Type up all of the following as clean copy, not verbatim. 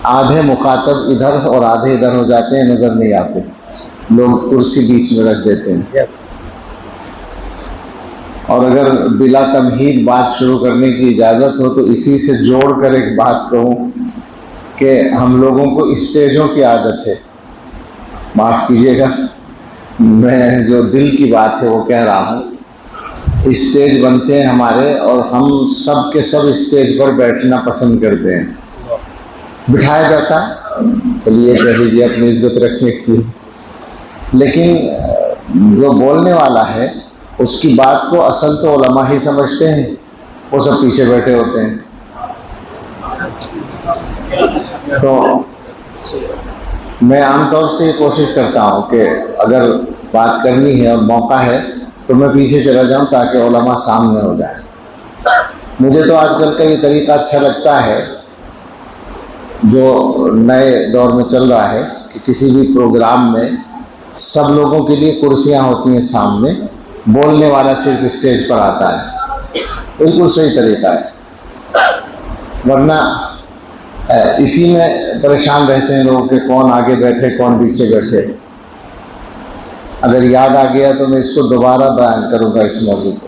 آدھے مخاطب ادھر اور آدھے ادھر ہو جاتے ہیں، نظر نہیں آتے، لوگ کرسی بیچ میں رکھ دیتے ہیں۔ اور اگر بلا تمہید بات شروع کرنے کی اجازت ہو تو اسی سے جوڑ کر ایک بات کہوں کہ ہم لوگوں کو اسٹیجوں کی عادت ہے، معاف کیجیے گا، میں جو دل کی بات ہے وہ کہہ رہا ہوں۔ اسٹیج بنتے ہیں ہمارے اور ہم سب کے سب اسٹیج پر بیٹھنا پسند کرتے ہیں، بٹھایا جاتا ہے، چلیے کہہ لیجیے اپنی عزت رکھنے کے لیے، لیکن جو بولنے والا ہے اس کی بات کو اصل تو علماء ہی سمجھتے ہیں، وہ سب پیچھے بیٹھے ہوتے ہیں۔ تو میں عام طور سے یہ کوشش کرتا ہوں کہ اگر بات کرنی ہے اور موقع ہے تو میں پیچھے چلا جاؤں تاکہ علماء سامنے ہو جائیں۔ مجھے تو آج کل کا یہ طریقہ اچھا لگتا ہے جو نئے دور میں چل رہا ہے کہ کسی بھی پروگرام میں سب لوگوں کے لیے کرسیاں ہوتی ہیں سامنے، بولنے والا صرف اسٹیج پر آتا ہے، بالکل صحیح طریقہ ہے، ورنہ اسی میں پریشان رہتے ہیں لوگ کہ کون آگے بیٹھے کون پیچھے بیٹھے۔ اگر یاد آ گیا تو میں اس کو دوبارہ بیان کروں گا اس موضوع کو۔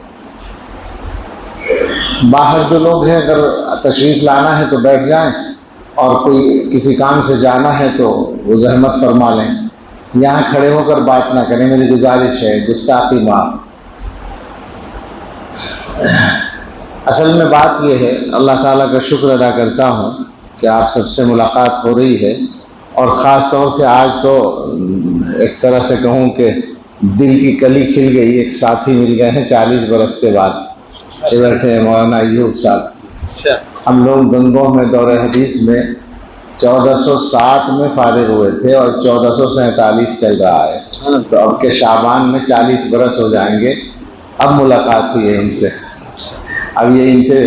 باہر جو لوگ ہیں اگر تشریف لانا ہے تو بیٹھ جائیں، اور کوئی کسی کام سے جانا ہے تو وہ زحمت فرما لیں، یہاں کھڑے ہو کر بات نہ کریں، میری گزارش ہے، گستاخی معاف۔ اصل میں بات یہ ہے، اللہ تعالیٰ کا شکر ادا کرتا ہوں کہ آپ سب سے ملاقات ہو رہی ہے، اور خاص طور سے آج تو ایک طرح سے کہوں کہ دل کی کلی کھل گئی، ایک ساتھی مل گئے ہیں 40 برس کے بعد، بیٹھے ہیں مولانا ایوب صاحب۔ ہم لوگ گنگوں میں دور حدیث میں 1407 میں فارغ ہوئے تھے اور 1447 چل رہا ہے، تو اب کے شعبان میں 40 برس ہو جائیں گے۔ اب ملاقات ہوئی ہے ان سے، اب یہ ان سے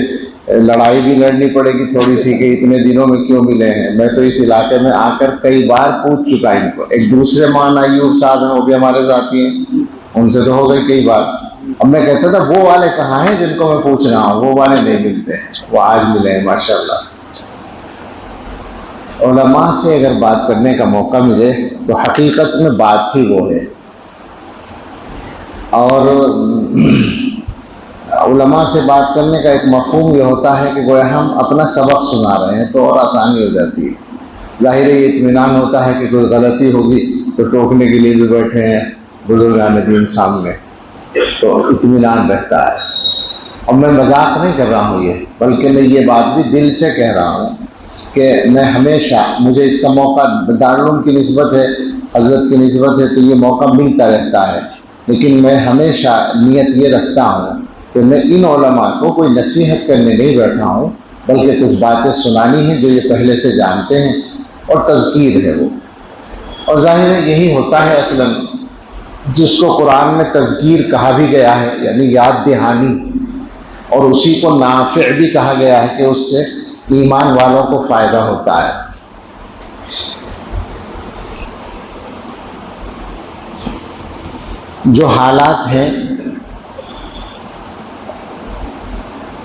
لڑائی بھی لڑنی پڑے گی تھوڑی سی کہ اتنے دنوں میں کیوں ملے ہیں۔ میں تو اس علاقے میں آ کر کئی بار پوچھ چکا ان کو، ایک دوسرے مولانا ایوب صاحب ہیں وہ بھی ہمارے ساتھی ہیں، ان سے تو ہو گئی کئی بار۔ اب میں کہتا تھا وہ والے کہاں ہیں جن کو میں پوچھ رہا ہوں، وہ والے نہیں ملتے ہیں، وہ آج ملے ہیں ماشاءاللہ۔ علماء سے اگر بات کرنے کا موقع ملے تو حقیقت میں بات ہی وہ ہے، اور علماء سے بات کرنے کا ایک مفہوم یہ ہوتا ہے کہ گویا ہم اپنا سبق سنا رہے ہیں تو اور آسانی ہو جاتی ہے۔ ظاہر ہے یہ اطمینان ہوتا ہے کہ کوئی غلطی ہوگی تو ٹوکنے کے لیے بھی بیٹھے ہیں بزرگان دین سامنے، تو اطمینان رہتا ہے۔ اور میں مذاق نہیں کر رہا ہوں یہ، بلکہ میں یہ بات بھی دل سے کہہ رہا ہوں کہ میں ہمیشہ، مجھے اس کا موقع دارالعلوم کی نسبت ہے، حضرت کی نسبت ہے، تو یہ موقع ملتا رہتا ہے، لیکن میں ہمیشہ نیت یہ رکھتا ہوں کہ میں ان علماء کو کوئی نصیحت کرنے نہیں بیٹھا ہوں، بلکہ کچھ باتیں سنانی ہیں جو یہ پہلے سے جانتے ہیں، اور تذکیر ہے وہ۔ اور ظاہر ہے یہی ہوتا ہے اصلاً جس کو قرآن میں تذکیر کہا بھی گیا ہے، یعنی یاد دہانی، اور اسی کو نافع بھی کہا گیا ہے کہ اس سے ایمان والوں کو فائدہ ہوتا ہے۔ جو حالات ہیں،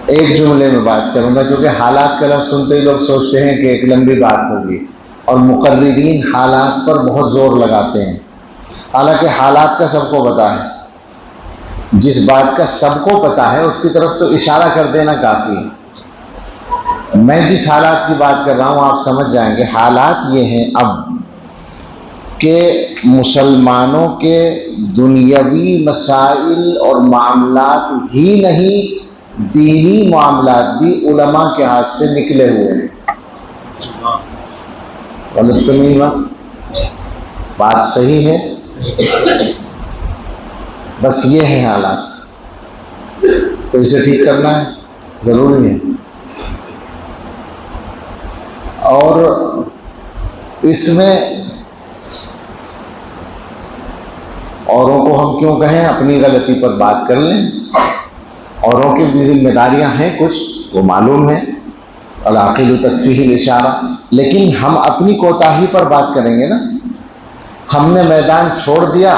ایک جملے میں بات کروں گا، کیونکہ حالات کا لفظ سنتے ہی لوگ سوچتے ہیں کہ ایک لمبی بات ہوگی، اور مقررین حالات پر بہت زور لگاتے ہیں، حالانکہ حالات کا سب کو پتہ ہے، جس بات کا سب کو پتہ ہے اس کی طرف تو اشارہ کر دینا کافی ہے۔ میں جس حالات کی بات کر رہا ہوں آپ سمجھ جائیں گے۔ حالات یہ ہیں اب کہ مسلمانوں کے دنیاوی مسائل اور معاملات ہی نہیں، دینی معاملات بھی علماء کے ہاتھ سے نکلے ہوئے ہیں۔ غلط تو نہیں ہوا؟ بات صحیح ہے، بس یہ ہے حالات، تو اسے ٹھیک کرنا ہے، ضروری ہے۔ اور اس میں اوروں کو ہم کیوں کہیں، اپنی غلطی پر بات کر لیں، اوروں کی بھی ذمہ داریاں ہیں کچھ، وہ معلوم ہے، العاقل تکفیہ الاشارہ، لیکن ہم اپنی کوتاہی پر بات کریں گے نا۔ ہم نے میدان چھوڑ دیا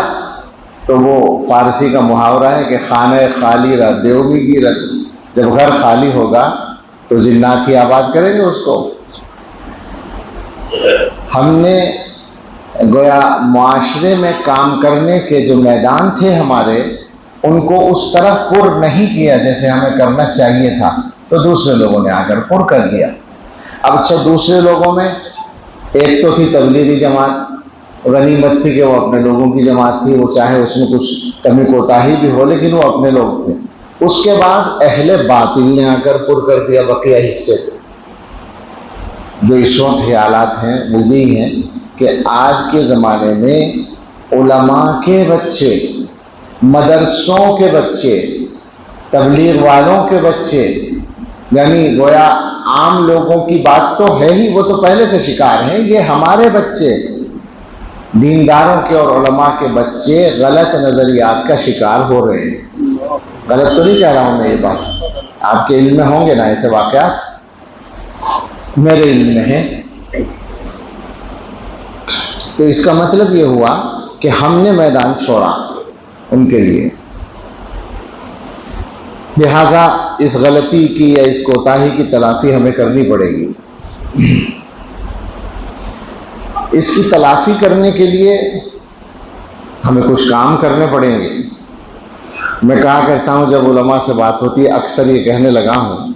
تو وہ فارسی کا محاورہ ہے کہ خانہ خالی رہ دیوگی کی رت، جب گھر خالی ہوگا تو جنات ہی آباد کریں گے اس کو۔ ہم نے گویا معاشرے میں کام کرنے کے جو میدان تھے ہمارے، ان کو اس طرح پر نہیں کیا جیسے ہمیں کرنا چاہیے تھا، تو دوسرے لوگوں نے آ کر پر کر دیا۔ اب اچھا، دوسرے لوگوں میں ایک تو تھی تبلیغی جماعت، غنیمت تھی کہ وہ اپنے لوگوں کی جماعت تھی، وہ چاہے اس میں کچھ کمی کوتاہی بھی ہو لیکن وہ اپنے لوگ تھے۔ اس کے بعد اہل باطل نے آ کر پر کر دیا بقیہ حصے کو۔ جو اس وقت خیالات ہیں وہ یہی ہیں کہ آج کے زمانے میں علماء کے بچے، مدرسوں کے بچے، تبلیغ والوں کے بچے، یعنی گویا عام لوگوں کی بات تو ہے ہی، وہ تو پہلے سے شکار ہیں، یہ ہمارے بچے، دینداروں کے اور علماء کے بچے غلط نظریات کا شکار ہو رہے ہیں۔ غلط تو نہیں کہہ رہا ہوں میں یہ بات، آپ کے علم میں ہوں گے نا ایسے واقعات، میرے علم میں ہے۔ تو اس کا مطلب یہ ہوا کہ ہم نے میدان چھوڑا ان کے لیے، لہذا اس غلطی کی یا اس کوتاہی کی تلافی ہمیں کرنی پڑے گی۔ اس کی تلافی کرنے کے لیے ہمیں کچھ کام کرنے پڑیں گے۔ میں کہا کرتا ہوں جب علماء سے بات ہوتی ہے، اکثر یہ کہنے لگا ہوں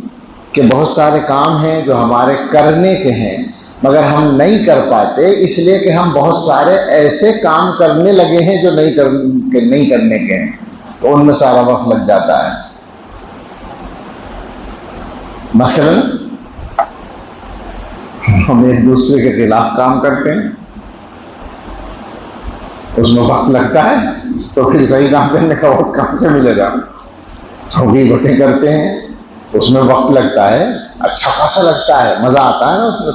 کہ بہت سارے کام ہیں جو ہمارے کرنے کے ہیں مگر ہم نہیں کر پاتے، اس لیے کہ ہم بہت سارے ایسے کام کرنے لگے ہیں جو نہیں کرنے کے ہیں، تو ان میں سارا وقت لگ جاتا ہے۔ مثلا ہم ایک دوسرے کے خلاف کام کرتے ہیں، اس میں وقت لگتا ہے، تو پھر صحیح کام کرنے کا وقت کہاں سے ملے گا؟ غیبتیں کرتے ہیں، اس میں وقت لگتا ہے، اچھا خاصا لگتا ہے، مزہ آتا ہے نا اس میں۔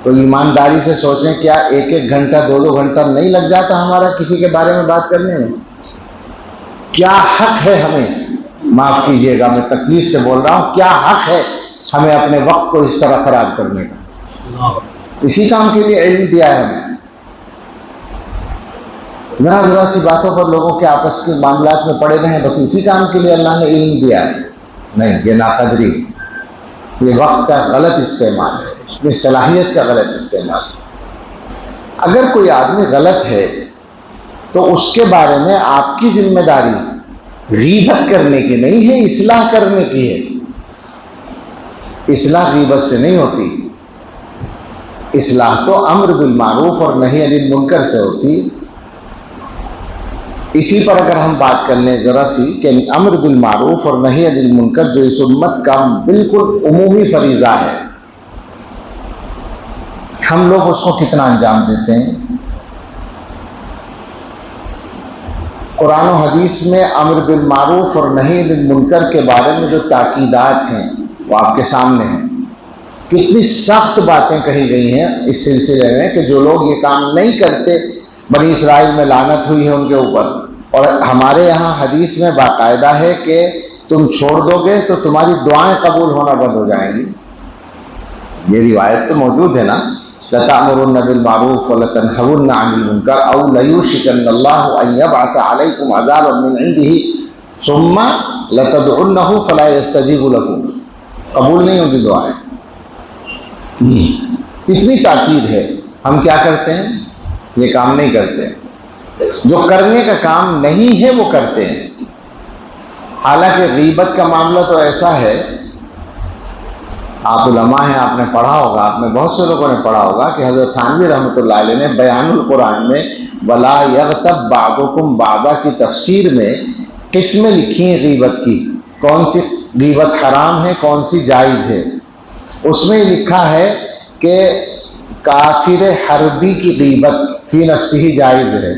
تو ایمانداری سے سوچیں، کیا ایک ایک گھنٹہ، دو دو گھنٹہ نہیں لگ جاتا ہمارا کسی کے بارے میں بات کرنے میں؟ کیا حق ہے ہمیں، معاف کیجئے گا میں تکلیف سے بول رہا ہوں، کیا حق ہے ہمیں اپنے وقت کو اس طرح خراب کرنے کا؟ اسی کام کے لیے علم دیا ہے ہمیں۔ ذرا ذرا سی باتوں پر لوگوں کے آپس کے معاملات میں پڑے رہیں، بس اسی کام کے لیے اللہ نے علم دیا ہے؟ نہیں، یہ ناقدری، یہ وقت کا غلط استعمال ہے، یہ صلاحیت کا غلط استعمال ہے۔ اگر کوئی آدمی غلط ہے تو اس کے بارے میں آپ کی ذمہ داری غیبت کرنے کی نہیں ہے، اصلاح کرنے کی ہے۔ اصلاح غیبت سے نہیں ہوتی، اصلاح تو امر بالمعروف اور نہی عن المنکر سے ہوتی۔ اسی پر اگر ہم بات کر لیں ذرا سی کہ امر بالمعروف اور نہی عن المنکر جو اس امت کا بالکل عمومی فریضہ ہے، ہم لوگ اس کو کتنا انجام دیتے ہیں؟ قرآن و حدیث میں امر بالمعروف اور نہی عن المنکر کے بارے میں جو تاکیدات ہیں وہ آپ کے سامنے ہیں۔ کتنی سخت باتیں کہی گئی ہیں اس سلسلے میں کہ جو لوگ یہ کام نہیں کرتے، بنی اسرائیل میں لعنت ہوئی ہے ان کے اوپر، اور ہمارے یہاں حدیث میں باقاعدہ ہے کہ تم چھوڑ دو گے تو تمہاری دعائیں قبول ہونا بند ہو جائیں گی۔ یہ روایت تو موجود ہے نا، لَتَأْمُرُنَّ بِالْمَعْرُوفِ وَلَتَنْهَوُنَّ عَنِ الْمُنكَرِ أَوْ لَيُوشِكَنَّ اللَّهُ أَن يَبْعَثَ عَلَيْكُمْ عَذَابًا مِّنْ عِندِهِ ثُمَّ لَتَدْعُنَّهُ فَلَا يَسْتَجِيبُ لَكُمْ۔ قبول نہیں ہوگی دعائیں۔ اتنی تاکید ہے، ہم کیا کرتے ہیں؟ یہ کام نہیں کرتے، جو کرنے کا کام نہیں ہے وہ کرتے ہیں۔ حالانکہ غیبت کا معاملہ تو ایسا ہے، آپ علماء ہیں، آپ نے پڑھا ہوگا، آپ میں بہت سے لوگوں نے پڑھا ہوگا کہ حضرت تھانوی رحمۃ اللہ علیہ نے بیان القرآن میں وَلَا يَغْتَبْ بَعْضُكُمْ بَعْضًا کی تفسیر میں قسمیں لکھی ہیں غیبت کی، کون سی غیبت حرام ہے، کون سی جائز ہے۔ اس میں لکھا ہے کہ کافر حربی کی غیبت فی نفسہ ہی جائز ہے۔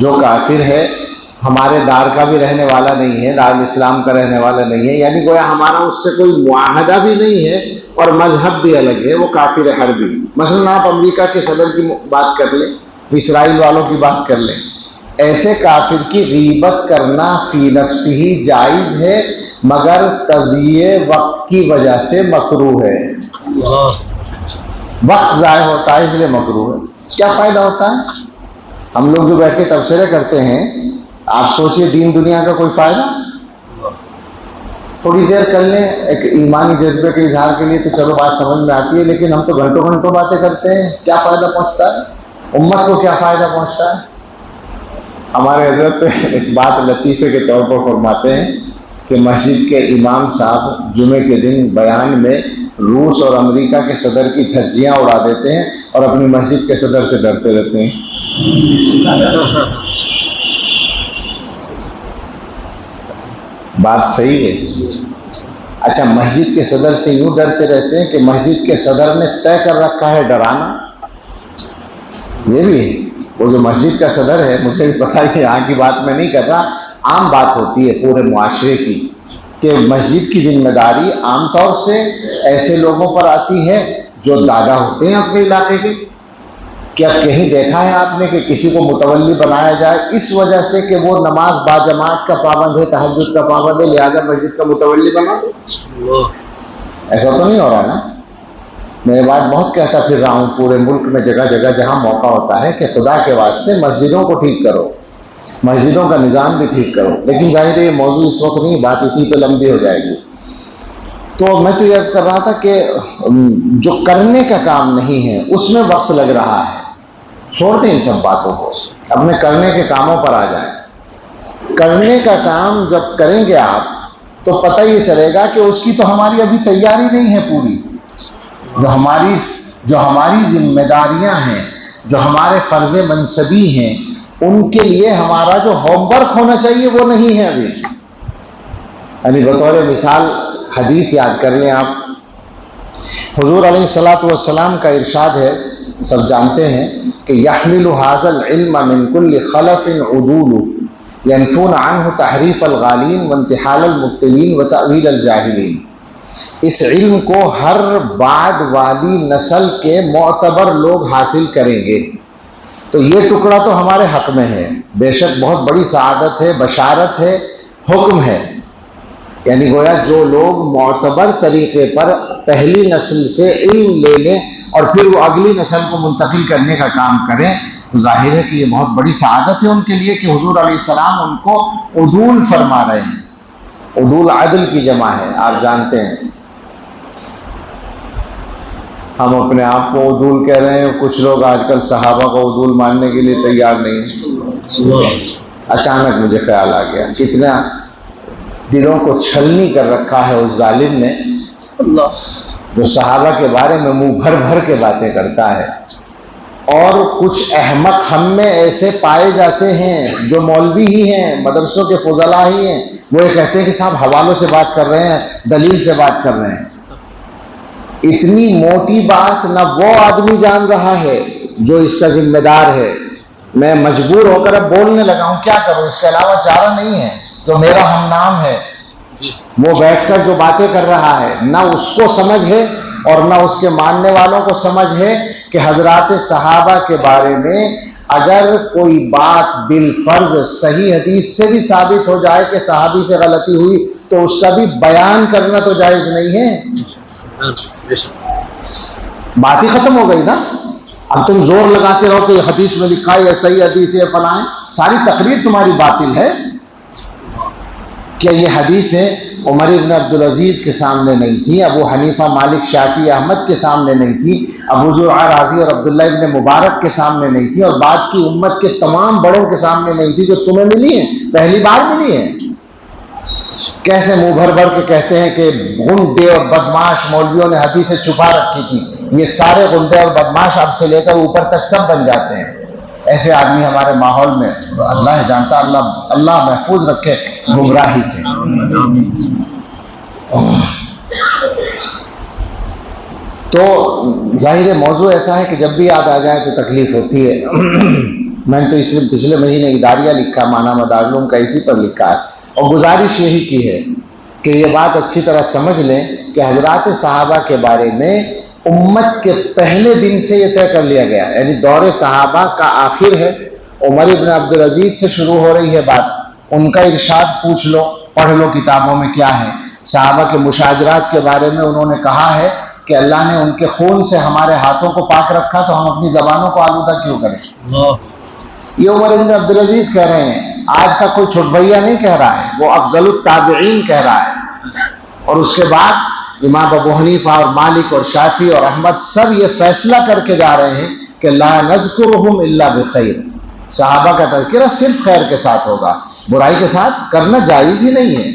جو کافر ہے، ہمارے دار کا بھی رہنے والا نہیں ہے، دار الاسلام کا رہنے والا نہیں ہے، یعنی گویا ہمارا اس سے کوئی معاہدہ بھی نہیں ہے اور مذہب بھی الگ ہے، وہ کافر حربی۔ مثلا آپ امریکہ کے صدر کی بات کر لیں، اسرائیل والوں کی بات کر لیں، ایسے کافر کی غیبت کرنا فی نفسہ ہی جائز ہے، مگر تضییع وقت کی وجہ سے مکروہ ہے۔ وقت ضائع ہوتا ہے اس لیے مکروہ ہے۔ کیا فائدہ ہوتا ہے؟ ہم لوگ جو بیٹھ کے تبصرے کرتے ہیں، آپ سوچئے دین دنیا کا کوئی فائدہ؟ تھوڑی دیر کر لیں ایک ایمانی جذبے کے اظہار کے لیے تو چلو بات سمجھ میں آتی ہے، لیکن ہم تو گھنٹوں گھنٹوں باتیں کرتے ہیں، کیا فائدہ پہنچتا ہے؟ امت کو کیا فائدہ پہنچتا ہے؟ ہمارے حضرت ایک بات لطیفے کے طور پر فرماتے ہیں کہ مسجد کے امام صاحب جمعے کے دن بیان میں روس اور امریکہ کے صدر کی دھجیاں اڑا دیتے ہیں اور اپنی مسجد کے صدر سے ڈرتے رہتے ہیں۔ بات صحیح ہے۔ اچھا، مسجد کے صدر سے یوں ڈرتے رہتے ہیں کہ مسجد کے صدر نے طے کر رکھا ہے ڈرانا۔ یہ بھی ہے، وہ جو مسجد کا صدر ہے، مجھے بھی پتا ہے، یہاں کی بات میں نہیں کر رہا، عام بات ہوتی ہے پورے معاشرے کی کہ مسجد کی ذمہ داری عام طور سے ایسے لوگوں پر آتی ہے جو دادا ہوتے ہیں اپنے علاقے کے۔ کیا کہیں دیکھا ہے آپ نے کہ کسی کو متولی بنایا جائے اس وجہ سے کہ وہ نماز با جماعت کا پابند ہے، تہجد کا پابند ہے، لہذا مسجد کا متولی بنا دو؟ ایسا تو نہیں ہو رہا نا؟ میں یہ بات بہت کہتا پھر رہا ہوں پورے ملک میں، جگہ جگہ جہاں موقع ہوتا ہے کہ خدا کے واسطے مسجدوں کو ٹھیک کرو، مسجدوں کا نظام بھی ٹھیک کرو، لیکن ظاہر ہے یہ موضوع اس وقت نہیں، بات اسی پہ لمبی ہو جائے گی۔ تو میں تو یہ عرض کر رہا تھا کہ جو کرنے کا کام نہیں ہے اس میں وقت لگ رہا ہے، چھوڑ دیں ان سب باتوں کو، اپنے کرنے کے کاموں پر آ جائیں۔ کرنے کا کام جب کریں گے آپ تو پتہ یہ چلے گا کہ اس کی تو ہماری ابھی تیاری نہیں ہے پوری۔ جو ہماری ذمہ داریاں ہیں، جو ہمارے فرض منصبی ہیں، ان کے لیے ہمارا جو ہوم ورک ہونا چاہیے وہ نہیں ہے ابھی۔ یعنی بطور مثال حدیث یاد کر لیں آپ، حضور علیہ الصلوۃ والسلام کا ارشاد ہے، سب جانتے ہیں کہ یحمل هذا العلم من كل خلف عدول ينفون عنه تحریف الغالین وانتحال المبتلین وتأویل الجاہلین۔ اس علم کو ہر بعد والی نسل کے معتبر لوگ حاصل کریں گے، تو یہ ٹکڑا تو ہمارے حق میں ہے، بے شک بہت بڑی سعادت ہے، بشارت ہے، حکم ہے۔ یعنی گویا جو لوگ معتبر طریقے پر پہلی نسل سے علم لے لیں اور پھر وہ اگلی نسل کو منتقل کرنے کا کام کریں، تو ظاہر ہے کہ یہ بہت بڑی سعادت ہے ان کے لیے کہ حضور علیہ السلام ان کو عدول فرما رہے ہیں۔ عدول عدل کی جمع ہے، آپ جانتے ہیں۔ ہم اپنے آپ کو عدول کہہ رہے ہیں، کچھ لوگ آج کل صحابہ کو عدول ماننے کے لیے تیار نہیں ہیں۔ اچانک مجھے خیال آ گیا، کتنا دلوں کو چھلنی کر رکھا ہے اس ظالم نے جو صحابہ کے بارے میں منہ بھر بھر کے باتیں کرتا ہے۔ اور کچھ احمق ہم میں ایسے پائے جاتے ہیں جو مولوی ہی ہیں، مدرسوں کے فضلاء ہی ہیں، وہ یہ کہتے ہیں کہ صاحب حوالوں سے بات کر رہے ہیں، دلیل سے بات کر رہے ہیں۔ اتنی موٹی بات نہ وہ آدمی جان رہا ہے جو اس کا ذمہ دار ہے۔ میں مجبور ہو کر اب بولنے لگا ہوں، کیا کروں، اس کے علاوہ چارہ نہیں ہے۔ جو میرا ہم نام ہے وہ بیٹھ کر جو باتیں کر رہا ہے، نہ اس کو سمجھ ہے اور نہ اس کے ماننے والوں کو سمجھ ہے کہ حضرات صحابہ کے بارے میں اگر کوئی بات بالفرض صحیح حدیث سے بھی ثابت ہو جائے کہ صحابی سے غلطی ہوئی تو اس کا بھی بیان کرنا تو جائز نہیں ہے۔ بات ہی ختم ہو گئی نا۔ اب تم زور لگاتے رہو کہ حدیث میں لکھا ہے یہ صحیح حدیث ہے فلاں، ساری تقریر تمہاری باطل ہے۔ کیا یہ حدیثیں عمر ابن عبدالعزیز کے سامنے نہیں تھی، ابو حنیفہ مالک شافعی احمد کے سامنے نہیں تھی، ابو زرعہ رازی اور عبداللہ ابن مبارک کے سامنے نہیں تھی، اور بعد کی امت کے تمام بڑوں کے سامنے نہیں تھی جو تمہیں ملی ہیں، پہلی بار ملی ہیں؟ کیسے منہ بھر بھر کے کہتے ہیں کہ غنڈے اور بدماش مولویوں نے حدیثیں چھپا رکھی تھی۔ یہ سارے غنڈے اور بدماش اب سے لے کر اوپر تک سب بن جاتے ہیں۔ ایسے آدمی ہمارے ماحول میں اللہ جانتا، اللہ محفوظ رکھے گمراہی سے۔ تو ظاہر موضوع ایسا ہے کہ جب بھی یاد آ جائے تو تکلیف ہوتی ہے۔ میں نے تو اس پچھلے مہینے اداریہ لکھا، مانا مدارلوم کا اسی پر لکھا ہے، اور گزارش یہی کی ہے کہ یہ بات اچھی طرح سمجھ لیں کہ حضرات صحابہ کے بارے میں امت کے پہلے دن سے یہ طے کر لیا گیا، یعنی دور صحابہ کا آخر ہے، عمر ابن عبدالعزیز سے شروع ہو رہی ہے بات، ان کا ارشاد پوچھ لو، پڑھ لو کتابوں میں کیا ہے۔ صحابہ کے مشاجرات کے بارے میں انہوں نے کہا ہے کہ اللہ نے ان کے خون سے ہمارے ہاتھوں کو پاک رکھا تو ہم اپنی زبانوں کو آلودہ کیوں کریں۔ یہ عمر ابن عبدالعزیز کہہ رہے ہیں، آج کا کوئی چھوٹ بھیا نہیں کہہ رہا ہے، وہ افضل التابعین کہہ رہا ہے۔ اور اس کے بعد امام ابو حنیفہ اور مالک اور شافعی اور احمد سب یہ فیصلہ کر کے جا رہے ہیں کہ لا نذکرہم الا بخیر، صحابہ کا تذکرہ صرف خیر کے ساتھ ہوگا، برائی کے ساتھ کرنا جائز ہی نہیں ہے۔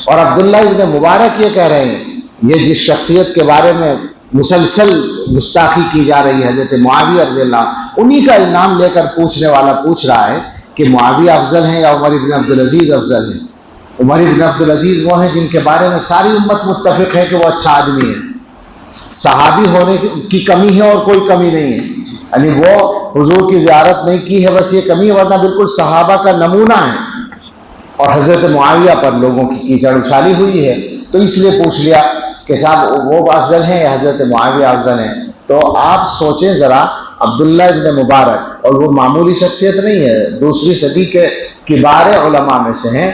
اور عبداللہ ابن مبارک یہ کہہ رہے ہیں، یہ جس شخصیت کے بارے میں مسلسل گستاخی کی جا رہی ہے حضرت معاویہ رضی اللہ عنہ، انہی کا نام لے کر پوچھنے والا پوچھ رہا ہے کہ معاویہ افضل ہیں یا عمر بن عبدالعزیز افضل ہیں۔ عمر بن عبدالعزیز وہ ہیں جن کے بارے میں ساری امت متفق ہے کہ وہ اچھا آدمی ہے، صحابی ہونے کی کمی ہے اور کوئی کمی نہیں ہے، یعنی وہ حضور کی زیارت نہیں کی ہے بس یہ کمی ہے، ورنہ بالکل صحابہ کا نمونہ ہے۔ اور حضرت معاویہ پر لوگوں کی کیچڑ اچھالی ہوئی ہے، تو اس لیے پوچھ لیا کہ صاحب وہ افضل ہیں یا حضرت معاویہ افضل ہیں۔ تو آپ سوچیں ذرا، عبداللہ ابن مبارک، اور وہ معمولی شخصیت نہیں ہے، دوسری صدی کے کبار علماء میں سے ہیں،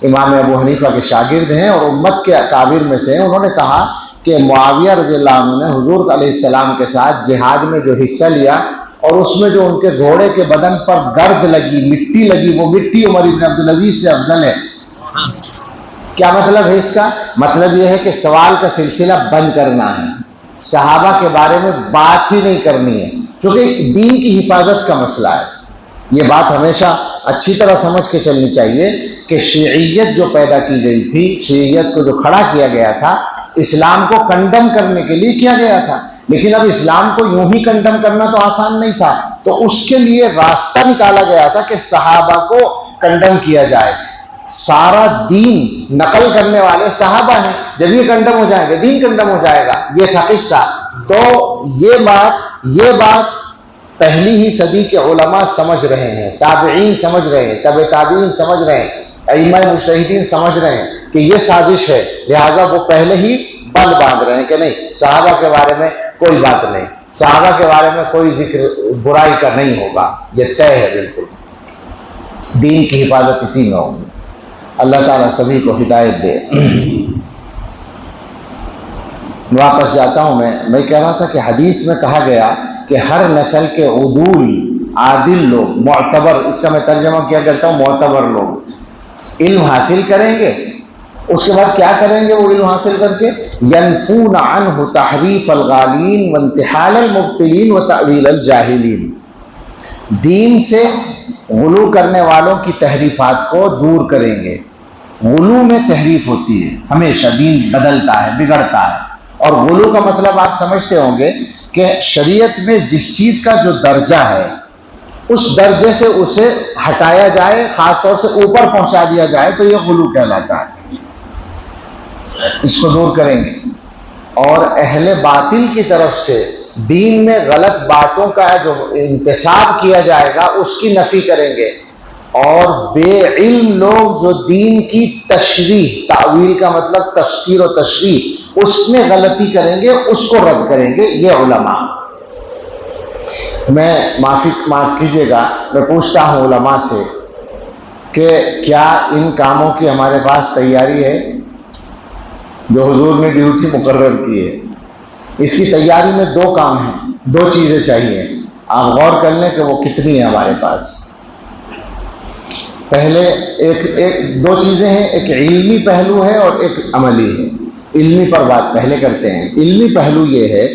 امام ابو حنیفہ کے شاگرد ہیں اور امت کے اکابر میں سے ہیں۔ انہوں نے کہا کہ معاویہ رضی اللہ عنہ نے حضور علیہ السلام کے ساتھ جہاد میں جو حصہ لیا اور اس میں جو ان کے گھوڑے کے بدن پر گرد لگی، مٹی لگی، وہ مٹی عمر بن عبدالعزیز سے افضل ہے۔ کیا مطلب ہے اس کا؟ مطلب یہ ہے کہ سوال کا سلسلہ بند کرنا ہے، صحابہ کے بارے میں بات ہی نہیں کرنی ہے، چونکہ دین کی حفاظت کا مسئلہ ہے۔ یہ بات ہمیشہ اچھی طرح سمجھ کے چلنی چاہیے کہ شیعیت جو پیدا کی گئی تھی، شیعیت کو جو کھڑا کیا گیا تھا، اسلام کو کنڈم کرنے کے لیے کیا گیا تھا، لیکن اب اسلام کو یوں ہی کنڈم کرنا تو آسان نہیں تھا، تو اس کے لیے راستہ نکالا گیا تھا کہ صحابہ کو کنڈم کیا جائے۔ سارا دین نقل کرنے والے صحابہ ہیں، جب یہ کنڈم ہو جائیں گے دین کنڈم ہو جائے گا، یہ تھا قصہ۔ تو یہ بات پہلی ہی صدی کے علماء سمجھ رہے ہیں، تابعین سمجھ رہے ہیں، تبع تابعین سمجھ رہے ہیں، ائمہ مجتہدین سمجھ رہے ہیں کہ یہ سازش ہے، لہٰذا وہ پہلے ہی بند باندھ رہے ہیں کہ نہیں، صحابہ کے بارے میں کوئی بات نہیں، صحابہ کے بارے میں کوئی ذکر برائی کا نہیں ہوگا، یہ طے ہے بالکل، دین کی حفاظت اسی میں ہوگی۔ اللہ تعالیٰ سبھی کو ہدایت دے۔ واپس جاتا ہوں، میں کہہ رہا تھا کہ حدیث میں کہا گیا کہ ہر نسل کے عدول، عادل لوگ، معتبر، اس کا میں ترجمہ کیا کرتا ہوں معتبر لوگ علم حاصل کریں گے، اس کے بعد کیا کریں گے وہ علم حاصل کر کے؟ ینفون عنہ تحریف الغالین وانتحال المبتلین وتأویل الجاہلین، دین سے غلو کرنے والوں کی تحریفات کو دور کریں گے۔ غلو میں تحریف ہوتی ہے، ہمیشہ دین بدلتا ہے، بگڑتا ہے، اور غلو کا مطلب آپ سمجھتے ہوں گے کہ شریعت میں جس چیز کا جو درجہ ہے اس درجے سے اسے ہٹایا جائے، خاص طور سے اوپر پہنچا دیا جائے، تو یہ غلو کہلاتا ہے، اس کو دور کریں گے۔ اور اہل باطل کی طرف سے دین میں غلط باتوں کا جو انتساب کیا جائے گا اس کی نفی کریں گے، اور بے علم لوگ جو دین کی تشریح، تعویل کا مطلب تفسیر و تشریح، اس میں غلطی کریں گے، اس کو رد کریں گے، یہ علماء۔ میں معاف کیجیے گا، میں پوچھتا ہوں علماء سے کہ کیا ان کاموں کی ہمارے پاس تیاری ہے جو حضور نے ڈیوٹی مقرر کی ہے؟ اس کی تیاری میں دو کام ہیں، دو چیزیں چاہیے، آپ غور کر لیں کہ وہ کتنی ہیں ہمارے پاس۔ پہلے دو چیزیں ہیں، ایک علمی پہلو ہے اور ایک عملی ہے۔ علمی پر بات پہلے کرتے ہیں۔ علمی پہلو یہ ہے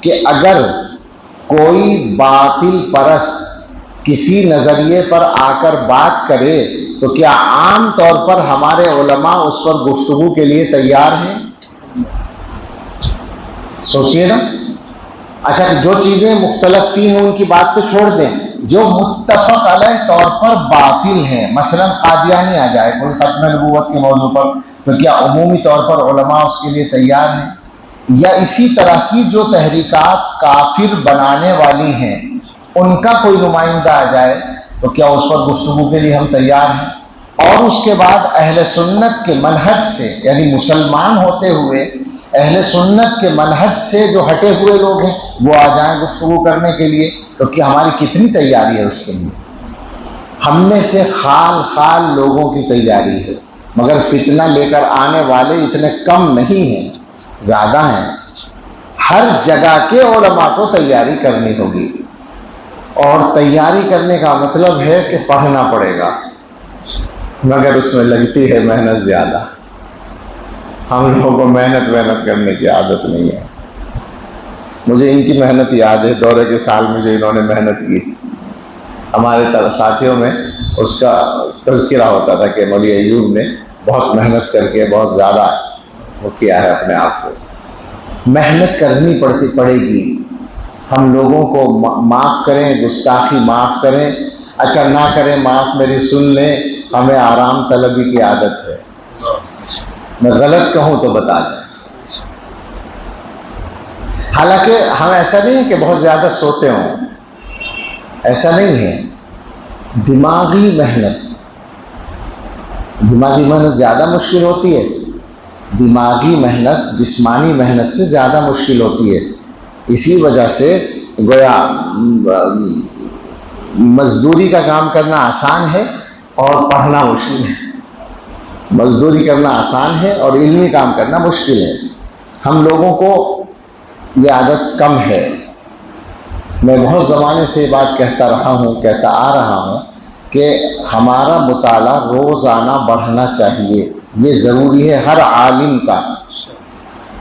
کہ اگر کوئی باطل پرست کسی نظریے پر آ کر بات کرے تو کیا عام طور پر ہمارے علماء اس پر گفتگو کے لیے تیار ہیں؟ سوچئے نا۔ اچھا، جو چیزیں مختلف فی ہیں ان کی بات تو چھوڑ دیں، جو متفق علیہ طور پر باطل ہیں، مثلا قادیانی آ جائے کوئی ختم نبوت کے موضوع پر، تو کیا عمومی طور پر علماء اس کے لیے تیار ہیں؟ یا اسی طرح کی جو تحریکات کافر بنانے والی ہیں ان کا کوئی نمائندہ آ جائے تو کیا اس پر گفتگو کے لیے ہم تیار ہیں؟ اور اس کے بعد اہل سنت کے منہج سے، یعنی مسلمان ہوتے ہوئے اہل سنت کے منہج سے جو ہٹے ہوئے لوگ ہیں وہ آ جائیں گفتگو کرنے کے لیے، تو کیا ہماری کتنی تیاری ہے اس کے لیے؟ ہم میں سے خال لوگوں کی تیاری ہے، مگر فتنہ لے کر آنے والے اتنے کم نہیں ہیں، زیادہ ہیں۔ ہر جگہ کے علماء کو تیاری کرنی ہوگی، اور تیاری کرنے کا مطلب ہے کہ پڑھنا پڑے گا، مگر اس میں لگتی ہے محنت زیادہ۔ ہم لوگوں کو محنت کرنے کی عادت نہیں ہے. مجھے ان کی محنت یاد ہے، دورے کے سال میں جو انہوں نے محنت کی. ہمارے ساتھیوں میں اس کا تذکرہ ہوتا تھا کہ مولوی ایوب نے بہت محنت کر کے بہت زیادہ وہ کیا ہے اپنے آپ کو. محنت کرنی پڑے گی. ہم لوگوں کو معاف کریں، گستاخی معاف کریں، اچھا نہ کریں معاف، میری سن لیں. ہمیں آرام طلبی کی عادت ہے. میں غلط کہوں تو بتا دیں. حالانکہ ہم ایسا نہیں ہے کہ بہت زیادہ سوتے ہوں، ایسا نہیں ہے. دماغی محنت زیادہ مشکل ہوتی ہے. دماغی محنت جسمانی محنت سے زیادہ مشکل ہوتی ہے. اسی وجہ سے گویا مزدوری کا کام کرنا آسان ہے اور پڑھنا مشکل ہے. مزدوری کرنا آسان ہے اور علمی کام کرنا مشکل ہے. ہم لوگوں کو یہ عادت کم ہے. میں بہت زمانے سے یہ بات کہتا آ رہا ہوں کہ ہمارا مطالعہ روزانہ بڑھنا چاہیے. یہ ضروری ہے ہر عالم کا.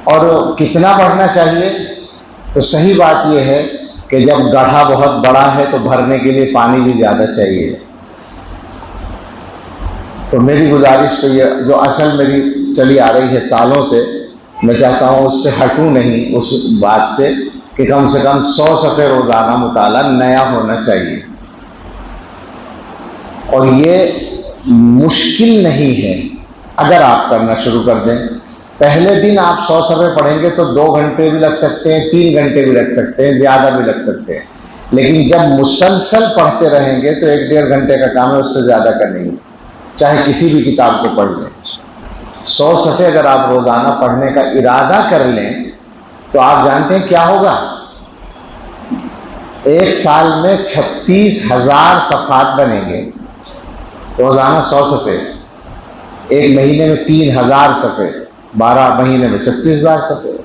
اور کتنا بڑھنا چاہیے؟ تو صحیح بات یہ ہے کہ جب گڑھا بہت بڑا ہے تو بھرنے کے لیے پانی بھی زیادہ چاہیے. تو میری گزارش تو یہ جو اصل میری چلی آ رہی ہے سالوں سے، میں چاہتا ہوں اس سے ہٹوں نہیں، اس بات سے کہ کم سے کم 100 صفحے روزانہ مطالعہ نیا ہونا چاہیے. اور یہ مشکل نہیں ہے اگر آپ کرنا شروع کر دیں. پہلے دن آپ 100 صفحے پڑھیں گے تو 2 گھنٹے بھی لگ سکتے ہیں، 3 گھنٹے بھی لگ سکتے ہیں، زیادہ بھی لگ سکتے ہیں. لیکن جب مسلسل پڑھتے رہیں گے تو 1-1.5 گھنٹے کا کام ہے، اس سے زیادہ کا نہیں. چاہے کسی بھی کتاب کو پڑھ لیں. 100 صفحے اگر آپ روزانہ پڑھنے کا ارادہ کر لیں تو آپ جانتے ہیں کیا ہوگا. ایک سال میں 36,000 صفحات بنیں گے. روزانہ 100 صفحے، ایک مہینے میں 3,000 صفحے، 12 مہینے میں 36,000 صفحے.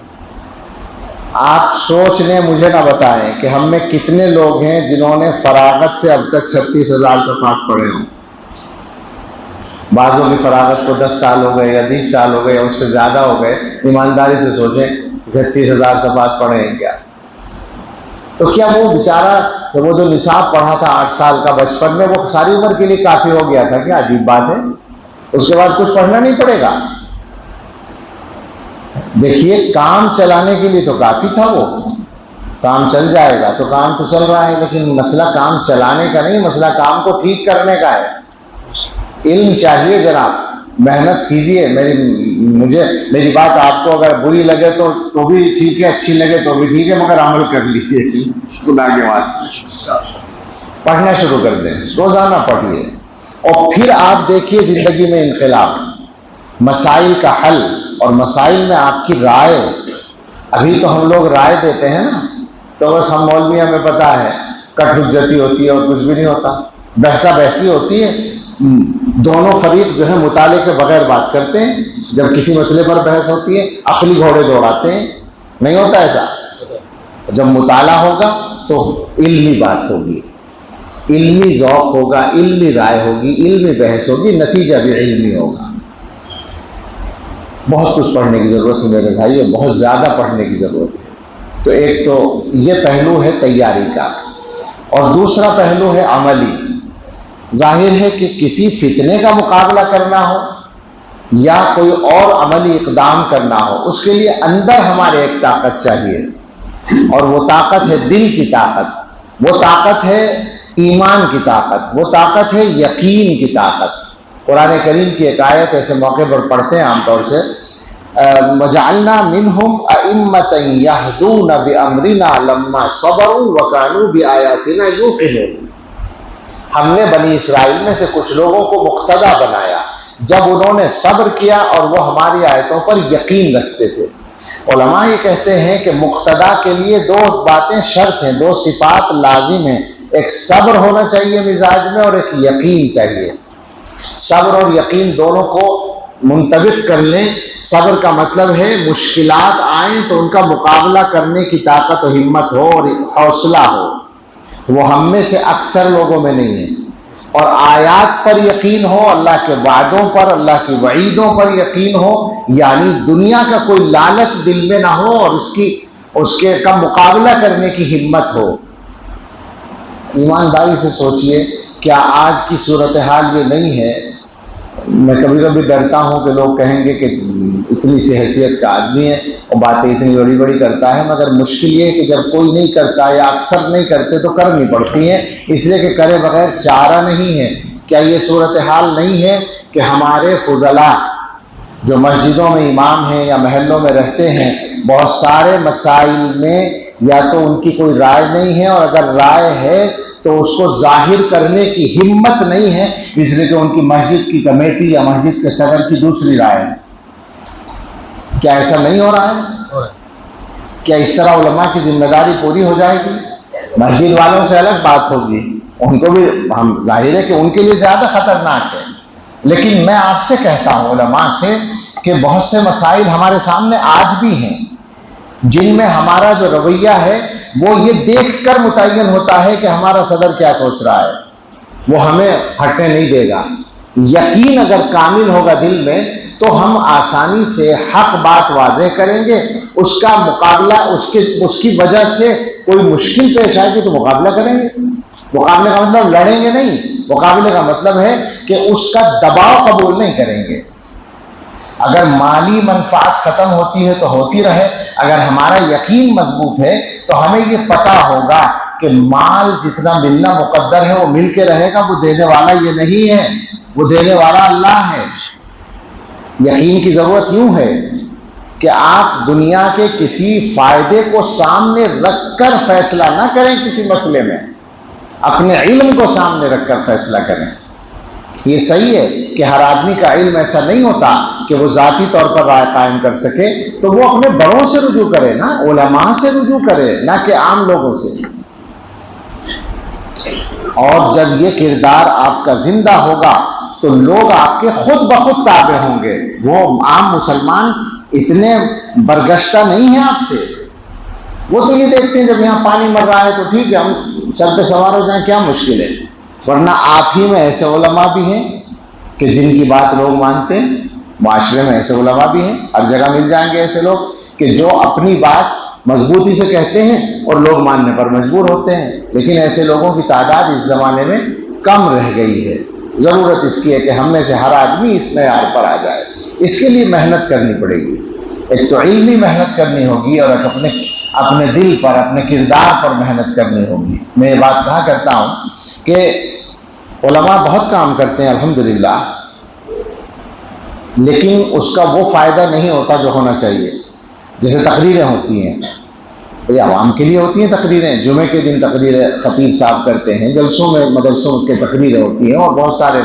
آپ سوچ لیں، مجھے نہ بتائیں کہ ہم میں کتنے لوگ ہیں جنہوں نے فراغت سے اب تک 36,000 صفحات پڑھے ہوں. بعضوں کی فراغت کو 10 سال ہو گئے یا 20 سال ہو گئے یا اس سے زیادہ ہو گئے. ایمانداری سے سوچیں 36,000 صفحات پڑھے ہیں کیا؟ تو کیا وہ بیچارہ وہ جو نصاب پڑھا تھا 8 سال کا بچپن میں، وہ ساری عمر کے لیے کافی ہو گیا تھا کیا؟ عجیب بات ہے. اس کے بعد کچھ پڑھنا نہیں پڑے گا. دیکھیے کام چلانے کے لیے تو کافی تھا، وہ کام چل جائے گا تو کام تو چل رہا ہے، لیکن مسئلہ کام چلانے کا نہیں، مسئلہ کام کو ٹھیک کرنے کا ہے. علم چاہیے جناب، محنت کیجئے. میری بات آپ کو اگر بری لگے تو بھی ٹھیک ہے، اچھی لگے تو بھی ٹھیک ہے، مگر عمل کر لیجئے خدا کے واسطے. پڑھنا شروع کر دیں، روزانہ پڑھیے. اور پھر آپ دیکھیے زندگی میں انقلاب، مسائل کا حل اور مسائل میں آپ کی رائے. ابھی تو ہم لوگ رائے دیتے ہیں نا، تو بس ہم مولوی ہمیں پتہ ہے کٹ حجتی ہوتی ہے اور کچھ بھی نہیں ہوتا. بحثہ بحثی ہوتی ہے، دونوں فریق جو ہے مطالعے کے بغیر بات کرتے ہیں. جب کسی مسئلے پر بحث ہوتی ہے عقلی گھوڑے دوڑاتے ہیں. نہیں ہوتا ایسا. جب مطالعہ ہوگا تو علمی بات ہوگی، علمی ذوق ہوگا، علمی رائے ہوگی، علمی بحث ہوگی، نتیجہ بھی علمی ہوگا. بہت کچھ پڑھنے کی ضرورت ہے میرے بھائی، اور بہت زیادہ پڑھنے کی ضرورت ہے. تو ایک تو یہ پہلو ہے تیاری کا، اور دوسرا پہلو ہے عملی. ظاہر ہے کہ کسی فتنے کا مقابلہ کرنا ہو یا کوئی اور عملی اقدام کرنا ہو، اس کے لیے اندر ہمارے ایک طاقت چاہیے، اور وہ طاقت ہے دل کی طاقت، وہ طاقت ہے ایمان کی طاقت، وہ طاقت ہے یقین کی طاقت. قرآن کریم کی ایک آیت ایسے موقع پر پڑھتے ہیں عام طور سے، وَجَعَلْنَا مِنْهُمْ أَئِمَّةً يَهْدُونَ بِأَمْرِنَا لَمَّا صَبَرُوا وَكَانُوا بِآيَاتِنَا يُوقِنُونَ. ہم نے بنی اسرائیل میں سے کچھ لوگوں کو مقتدی بنایا جب انہوں نے صبر کیا اور وہ ہماری آیتوں پر یقین رکھتے تھے. علماء یہ کہتے ہیں کہ مقتدی کے لیے 2 باتیں شرط ہیں، 2 صفات لازم ہیں. ایک صبر ہونا چاہیے مزاج میں، اور ایک یقین چاہیے. صبر اور یقین دونوں کو منطبق کر لیں. صبر کا مطلب ہے مشکلات آئیں تو ان کا مقابلہ کرنے کی طاقت و ہمت ہو اور حوصلہ ہو. وہ ہم میں سے اکثر لوگوں میں نہیں ہے. اور آیات پر یقین ہو، اللہ کے وعدوں پر، اللہ کی وعیدوں پر یقین ہو، یعنی دنیا کا کوئی لالچ دل میں نہ ہو اور اس کے کا مقابلہ کرنے کی ہمت ہو۔ ایمانداری سے سوچئے، کیا آج کی صورتحال یہ نہیں ہے؟ میں کبھی کبھی ڈرتا ہوں کہ لوگ کہیں گے کہ اتنی سی حیثیت کا آدمی ہے اور باتیں اتنی بڑی بڑی کرتا ہے، مگر مشکل یہ ہے کہ جب کوئی نہیں کرتا یا اکثر نہیں کرتے تو کرنی پڑتی ہیں، اس لیے کہ کرے بغیر چارہ نہیں ہے۔ کیا یہ صورتحال نہیں ہے کہ ہمارے فضلاء جو مسجدوں میں امام ہیں یا محلوں میں رہتے ہیں، بہت سارے مسائل میں یا تو ان کی کوئی رائے نہیں ہے، اور اگر رائے ہے تو اس کو ظاہر کرنے کی ہمت نہیں ہے، اس لیے کہ ان کی مسجد کی کمیٹی یا مسجد کے صدر کی دوسری رائے ہے۔ کیا ایسا نہیں ہو رہا ہے؟ کیا اس طرح علماء کی ذمہ داری پوری ہو جائے گی؟ مسجد والوں سے الگ بات ہوگی، ان کو بھی ہم ظاہر ہے کہ ان کے لیے زیادہ خطرناک ہے، لیکن میں آپ سے کہتا ہوں علماء سے کہ بہت سے مسائل ہمارے سامنے آج بھی ہیں جن میں ہمارا جو رویہ ہے وہ یہ دیکھ کر متعین ہوتا ہے کہ ہمارا صدر کیا سوچ رہا ہے، وہ ہمیں ہٹنے نہیں دے گا۔ یقین اگر کامل ہوگا دل میں تو ہم آسانی سے حق بات واضح کریں گے، اس کا مقابلہ اس کی وجہ سے کوئی مشکل پیش آئے گی تو مقابلہ کریں گے۔ مقابلے کا مطلب لڑیں گے نہیں، مقابلے کا مطلب ہے کہ اس کا دباؤ قبول نہیں کریں گے۔ اگر مالی منفعت ختم ہوتی ہے تو ہوتی رہے، اگر ہمارا یقین مضبوط ہے تو ہمیں یہ پتہ ہوگا کہ مال جتنا ملنا مقدر ہے وہ مل کے رہے گا، وہ دینے والا یہ نہیں ہے، وہ دینے والا اللہ ہے۔ یقین کی ضرورت یوں ہے کہ آپ دنیا کے کسی فائدے کو سامنے رکھ کر فیصلہ نہ کریں، کسی مسئلے میں اپنے علم کو سامنے رکھ کر فیصلہ کریں۔ یہ صحیح ہے کہ ہر آدمی کا علم ایسا نہیں ہوتا کہ وہ ذاتی طور پر رائے قائم کر سکے، تو وہ اپنے بڑوں سے رجوع کرے نا، علماء سے رجوع کرے، نہ کہ عام لوگوں سے۔ اور جب یہ کردار آپ کا زندہ ہوگا تو لوگ آپ کے خود بخود تابع ہوں گے۔ وہ عام مسلمان اتنے برگشتہ نہیں ہیں آپ سے، وہ تو یہ دیکھتے ہیں جب یہاں پانی مر رہا ہے تو ٹھیک ہے ہم سر پہ سوار ہو جائیں، کیا مشکل ہے؟ ورنہ آپ ہی میں ایسے علماء بھی ہیں کہ جن کی بات لوگ مانتے ہیں، معاشرے میں ایسے علماء بھی ہیں، ہر جگہ مل جائیں گے ایسے لوگ کہ جو اپنی بات مضبوطی سے کہتے ہیں اور لوگ ماننے پر مجبور ہوتے ہیں، لیکن ایسے لوگوں کی تعداد اس زمانے میں کم رہ گئی ہے۔ ضرورت اس کی ہے کہ ہم میں سے ہر آدمی اس معیار پر آ جائے، اس کے لیے محنت کرنی پڑے گی۔ ایک تو علمی محنت کرنی ہوگی اور ایک اپنے دل پر، اپنے کردار پر محنت کرنی ہوگی۔ میں یہ بات کہا کرتا ہوں کہ علماء بہت کام کرتے ہیں الحمدللہ، لیکن اس کا وہ فائدہ نہیں ہوتا جو ہونا چاہیے۔ جیسے تقریریں ہوتی ہیں، یہ عوام کے لیے ہوتی ہیں تقریریں، جمعے کے دن تقریریں خطیب صاحب کرتے ہیں، جلسوں میں مدرسوں کے تقریریں ہوتی ہیں، اور بہت سارے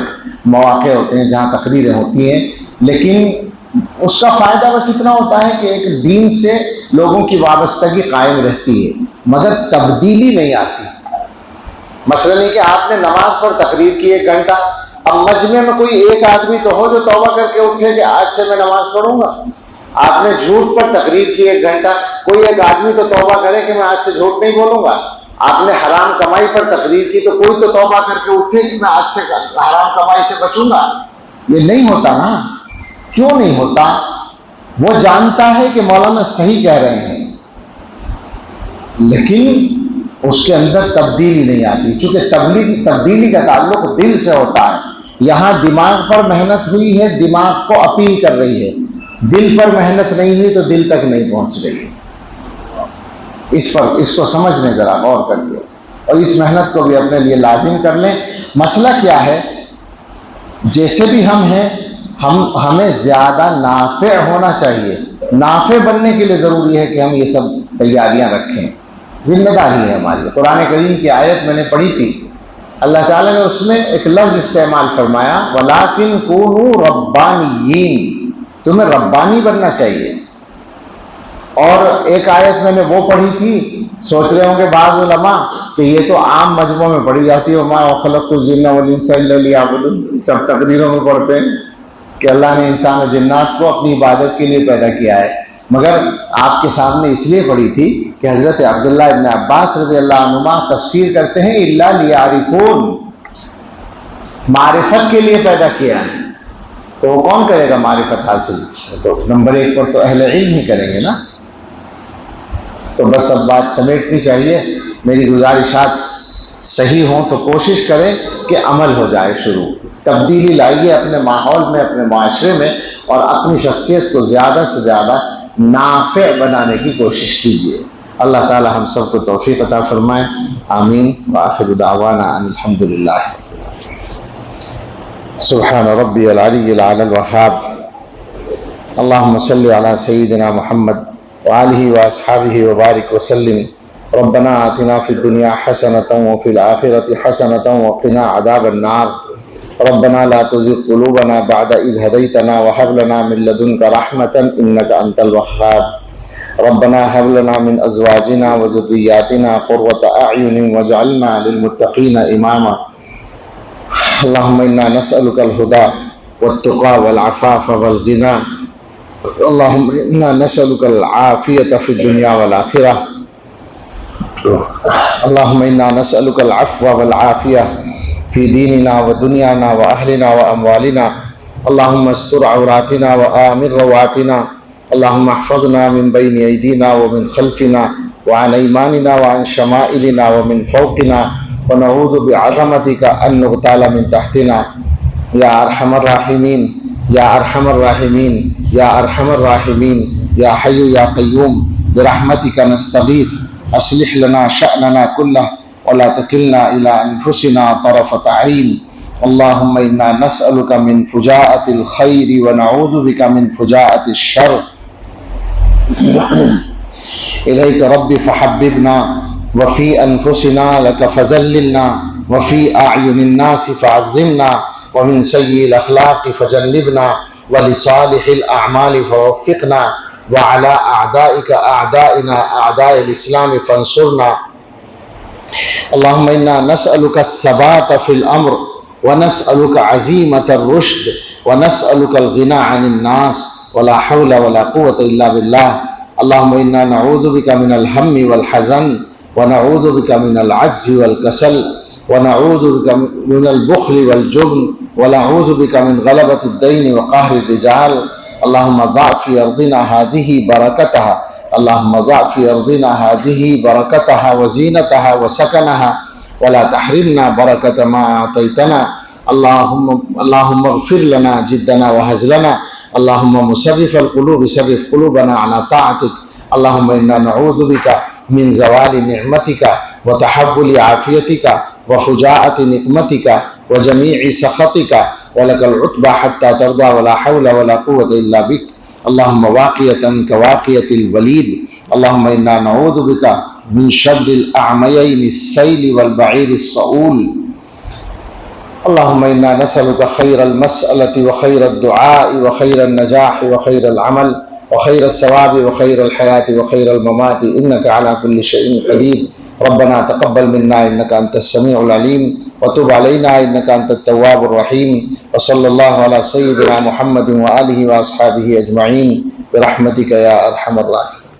مواقع ہوتے ہیں جہاں تقریریں ہوتی ہیں، لیکن اس کا فائدہ بس اتنا ہوتا ہے کہ ایک دین سے لوگوں کی وابستگی قائم رہتی ہے، مگر تبدیلی نہیں آتی۔ مثلا یہ کہ آپ نے نماز پر تقریر کی 1 گھنٹہ، اب مجمع میں کوئی ایک آدمی تو ہو جو توبہ کر کے اٹھے کہ آج سے میں نماز پڑھوں گا۔ آپ نے جھوٹ پر تقریر کی 1 گھنٹہ، کوئی ایک آدمی تو توبہ کرے کہ میں آج سے جھوٹ نہیں بولوں گا۔ آپ نے حرام کمائی پر تقریر کی تو کوئی تو توبہ کر کے اٹھے کہ میں آج سے حرام کمائی سے بچوں گا۔ یہ نہیں ہوتا نا۔ کیوں نہیں ہوتا؟ وہ جانتا ہے کہ مولانا صحیح کہہ رہے ہیں، لیکن اس کے اندر تبدیلی نہیں آتی، چونکہ تبدیلی کا تعلق دل سے ہوتا ہے۔ یہاں دماغ پر محنت ہوئی ہے، دماغ کو اپیل کر رہی ہے، دل پر محنت نہیں ہوئی تو دل تک نہیں پہنچ رہی ہے۔ اس کو سمجھ لیں، ذرا غور کر کے، اور اس محنت کو بھی اپنے لیے لازم کر لیں۔ مسئلہ کیا ہے؟ جیسے بھی ہم ہیں، ہمیں زیادہ نافع ہونا چاہیے۔ نافع بننے کے لیے ضروری ہے کہ ہم یہ سب تیاریاں رکھیں، ذمہ داری ہے ہماری۔ قرآن کریم کی آیت میں نے پڑھی تھی، اللہ تعالیٰ نے اس میں ایک لفظ استعمال فرمایا، وَلَٰكِن كُونُوا رَبَّانِيِّينَ، تمہیں ربانی بننا چاہیے۔ اور ایک آیت میں نے وہ پڑھی تھی، سوچ رہے ہوں گے بعض علماء کہ یہ تو عام مجموعوں میں پڑھی جاتی ہے، وَمَا خَلَقْتُ الْجِنَّ وَالْإِنسَ إِلَّا لِيَعْبُدُونِ، سب تقریروں میں پڑھتے ہیں کہ اللہ نے انسان و جنات کو اپنی عبادت کے لیے پیدا کیا ہے، مگر آپ کے سامنے اس لیے پڑھی تھی کہ حضرت عبداللہ ابن عباس رضی اللہ عنہما تفسیر کرتے ہیں اِلَّا لِيَعْرِفُونَ، معرفت کے لیے پیدا کیا ہے، تو وہ کون کرے گا معرفت حاصل؟ تو نمبر ایک پر تو اہل علم ہی کریں گے نا۔ تو بس اب بات سمیٹنی چاہیے، میری گزارشات صحیح ہوں تو کوشش کریں کہ عمل ہو جائے شروع، تبدیلی لائیے اپنے ماحول میں، اپنے معاشرے میں، اور اپنی شخصیت کو زیادہ سے زیادہ نافع بنانے کی کوشش کیجیے۔ اللہ تعالی ہم سب کو توفیق عطا فرمائے، آمین۔ وآخر دعوانا ان الحمدللہ۔ سبحان ربی العلی العلی الوہاب، اللہم صلی علی سیدنا محمد وآلہ واصحابہ وبارک وسلم۔ ربنا آتنا فی الدنیا حسنۃ وفی الآخرۃ حسنۃ وقنا عذاب النار۔ ربنا لا تزغ قلوبنا بعد إذ هديتنا وهب لنا من لدنك رحمة إنك أنت الوهاب۔ ربنا هب لنا من أزواجنا وذرياتنا قرة أعين واجعلنا للمتقين إماما۔ اللهم إنا نسألك الهدى والتقى والعفاف والغنى، اللهم إنا نسألك العافية في الدنيا والآخرة، اللهم إنا نسألك العفو والعافية في ديننا ودنيانا وأهلنا وأموالنا، اللهم استر عوراتنا وآمن رواتنا، اللهم احفظنا من بين أيدينا ومن خلفنا وعن أيماننا وعن شمائلنا ومن فوقنا، ونعوذ بعظمتك أن نغتال من تحتنا، يا أرحم الراحمين يا أرحم الراحمين يا أرحم الراحمين، يا حي يا قيوم برحمتك نستغيث، أصلح لنا شأننا كله ولا تكلنا إلى أنفسنا طرفة عين، اللهم إنا نسألك من فجاءة الخير ونعوذ بك من فجاءة الشر، إليك ربي فحببنا، وفي أنفسنا لك فذللنا، وفي أعين الناس فعظمنا، ومن سيء الأخلاق فجنبنا، ولصالح الأعمال فوفقنا، وعلى أعدائك أعدائنا أعداء الإسلام فانصرنا، اللهم إنا نسألك الثبات في الأمر، ونسألك عزيمة الرشد، ونسألك الغنى عن الناس، ولا حول ولا قوة إلا بالله، اللهم إنا نعوذ بك من الهم والحزن، ونعوذ بك من العجز والكسل، ونعوذ بك من البخل والجبن، ونعوذ بك من غلبة الدين وقهر الرجال، اللهم ضع في أرضنا هذه بركتها، اللهم ضع في أرضنا هذه بركتها وزينتها وسكنها، ولا تحرمنا بركة ما أعطيتنا، اللهم اغفر لنا جدنا وهزلنا، اللهم مصرف القلوب صرف قلوبنا على طاعتك، اللهم إنا نعوذ بك من زوال نعمتك وتحول عافيتك وفجاءة نقمتك وجميع سخطك، ولك العتبى حتى ترضى، ولا حول ولا قوة إلا بك، اللهم واقية كواقية الوليد، اللهم إنا نعوذ بك من شر الأعميين السيل والبعير الصؤول، اللهم إنا نسألك خير المسألة وخير الدعاء وخير النجاح وخير العمل وخير الثواب وخير الحياة وخير الممات، إنك على كل شيء قدير، ربنا تقبل منا إنك أنت السميع العليم، وتب علينا إنك أنت التواب الرحيم، وصلى الله على سيدنا محمد وآله وأصحابه أجمعين برحمتك يا أرحم الراحمين۔